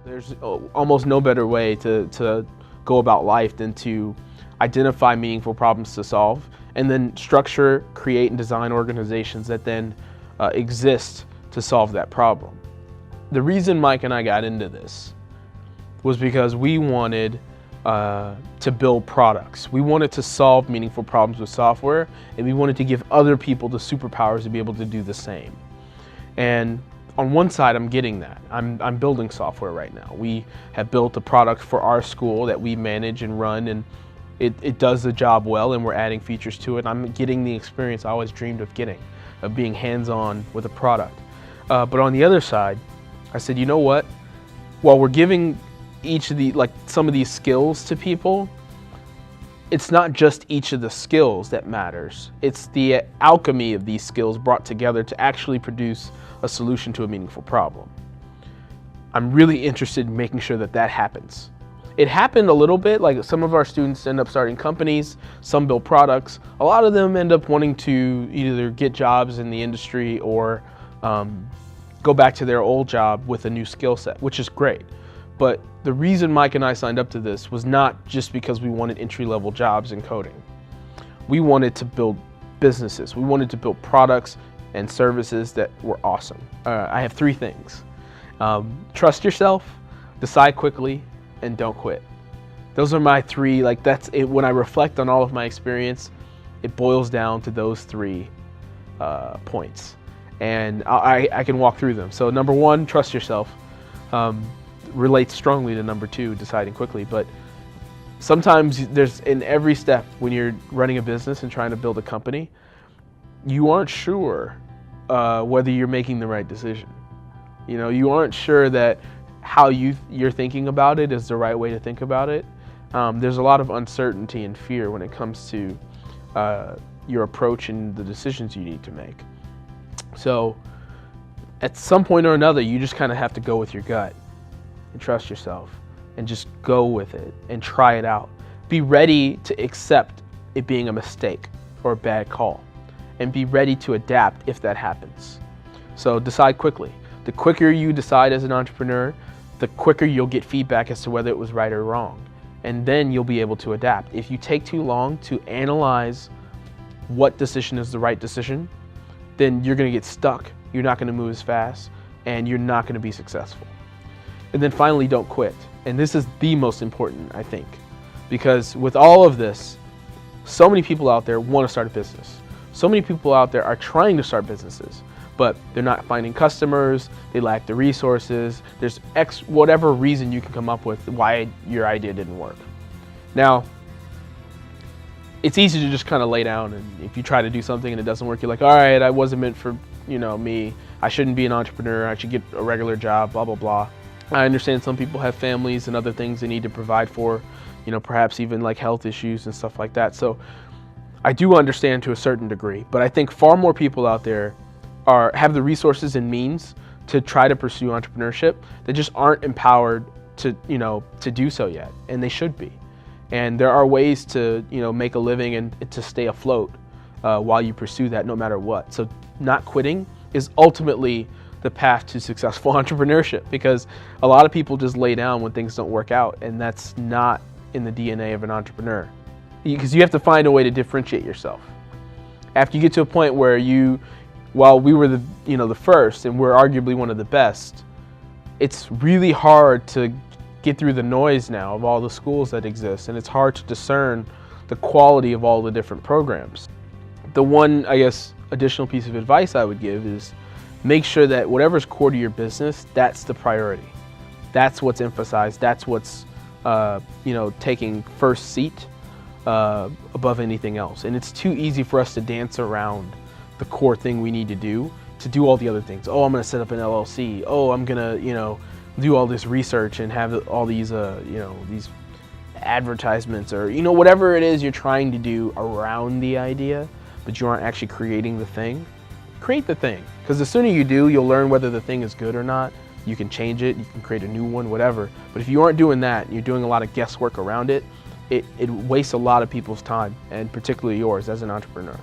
There's almost no better way to go about life than to identify meaningful problems to solve and then structure, create, and design organizations that then exist to solve that problem. The reason Mike and I got into this was because we wanted to build products. We wanted to solve meaningful problems with software, and we wanted to give other people the superpowers to be able to do the same. And on one side, I'm getting that. I'm building software right now. We have built a product for our school that we manage and run, and it does the job well, and we're adding features to it. I'm getting the experience I always dreamed of getting, of being hands-on with a product. But on the other side, I said, you know what? While we're giving each of the, some of these skills to people, it's not just each of the skills that matters. It's the alchemy of these skills brought together to actually produce a solution to a meaningful problem. I'm really interested in making sure that that happens. It happened a little bit, like some of our students end up starting companies, some build products. A lot of them end up wanting to either get jobs in the industry or go back to their old job with a new skill set, which is great. But the reason Mike and I signed up to this was not just because we wanted entry-level jobs in coding. We wanted to build businesses. We wanted to build products and services that were awesome. I have 3 things. Trust yourself, decide quickly, and don't quit. Those are my 3, that's it. When I reflect on all of my experience, it boils down to those 3 points. And I can walk through them. So number 1, trust yourself. Relates strongly to number 2, deciding quickly. But sometimes there's, in every step when you're running a business and trying to build a company, you aren't sure whether you're making the right decision. You know, you aren't sure that how you're thinking about it is the right way to think about it. There's a lot of uncertainty and fear when it comes to your approach and the decisions you need to make. So at some point or another, you just kind of have to go with your gut and trust yourself and just go with it and try it out. Be ready to accept it being a mistake or a bad call, and be ready to adapt if that happens. So decide quickly. The quicker you decide as an entrepreneur, the quicker you'll get feedback as to whether it was right or wrong. And then you'll be able to adapt. If you take too long to analyze what decision is the right decision, then you're gonna get stuck. You're not gonna move as fast, and you're not gonna be successful. And then finally, don't quit. And this is the most important, I think, because with all of this, so many people out there want to start a business. So many people out there are trying to start businesses, but they're not finding customers, they lack the resources, there's whatever reason you can come up with why your idea didn't work. Now, it's easy to just kind of lay down, and if you try to do something and it doesn't work, you're like, all right, I wasn't meant for, me. I shouldn't be an entrepreneur, I should get a regular job, blah, blah, blah. I understand some people have families and other things they need to provide for, perhaps even like health issues and stuff like that. So I do understand to a certain degree, but I think far more people out there have the resources and means to try to pursue entrepreneurship. They just aren't empowered to do so yet, and they should be. And there are ways to, make a living and to stay afloat while you pursue that, no matter what. So not quitting is ultimately the path to successful entrepreneurship, because a lot of people just lay down when things don't work out, and that's not in the DNA of an entrepreneur. Because you have to find a way to differentiate yourself. After you get to a point where while we were the first, and we're arguably one of the best, it's really hard to get through the noise now of all the schools that exist, and it's hard to discern the quality of all the different programs. The one, I guess, additional piece of advice I would give is make sure that whatever's core to your business, that's the priority. That's what's emphasized. That's what's taking first seat above anything else. And it's too easy for us to dance around the core thing we need to do all the other things. Oh, I'm going to set up an LLC. Oh, I'm going to do all this research and have all these these advertisements, or whatever it is you're trying to do around the idea, but you aren't actually creating the thing. Create the thing, because the sooner you do, you'll learn whether the thing is good or not. You can change it, you can create a new one, whatever. But if you aren't doing that, and you're doing a lot of guesswork around it, it wastes a lot of people's time, and particularly yours as an entrepreneur.